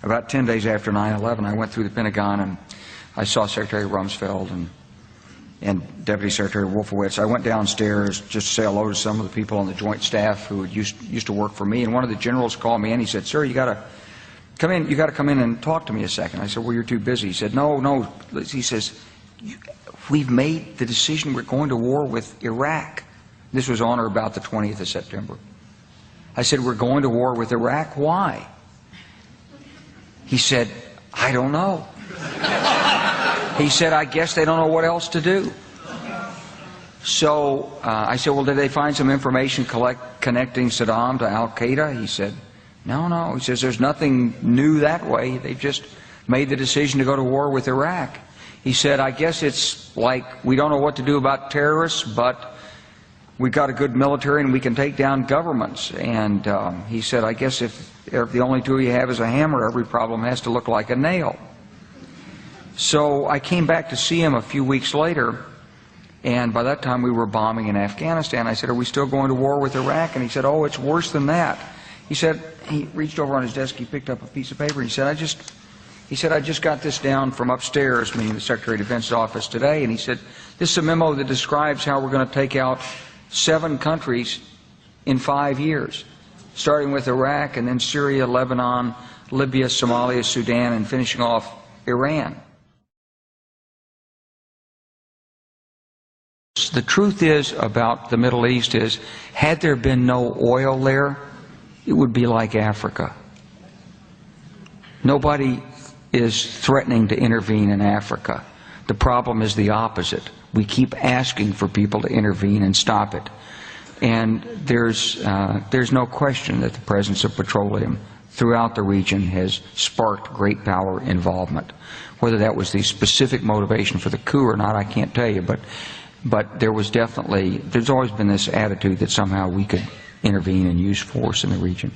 about 10 days after 9/11, I went through the Pentagon and I saw Secretary Rumsfeld and Deputy Secretary Wolfowitz. I went downstairs just to say hello to some of the people on the Joint Staff who had used to work for me, and one of the generals called me in. He said, "Sir, you got to come in. You got to come in and talk to me a second." I said, "Well, you're too busy." He said, "No." He says, "We've made the decision. We're going to war with Iraq." This was on or about the 20th of September. I said, "We're going to war with Iraq. Why?" He said, "I don't know." He said, "I guess they don't know what else to do." So I said, "Well, did they find some information connecting Saddam to Al-Qaeda?" He said, No. He says, "There's nothing new that way. They've just made the decision to go to war with Iraq." He said, "I guess it's like we don't know what to do about terrorists, but we've got a good military and we can take down governments." And he said, "I guess if the only tool you have is a hammer, every problem has to look like a nail." So I came back to see him a few weeks later, and by that time we were bombing in Afghanistan. I said, "Are we still going to war with Iraq?" And he said, "Oh, it's worse than that." He said, he reached over on his desk, he picked up a piece of paper, and he said, I just got this down from upstairs," meaning the Secretary of Defense's office, today, and he said, "This is a memo that describes how we're going to take out 7 countries in 5 years, starting with Iraq and then Syria, Lebanon, Libya, Somalia, Sudan, and finishing off Iran." The truth is about the Middle East is, had there been no oil there, it would be like Africa. Nobody is threatening to intervene in Africa. The problem is the opposite. We keep asking for people to intervene and stop it. And there's no question that the presence of petroleum throughout the region has sparked great power involvement. Whether that was the specific motivation for the coup or not, I can't tell you, but there's always been this attitude that somehow we could intervene and use force in the region.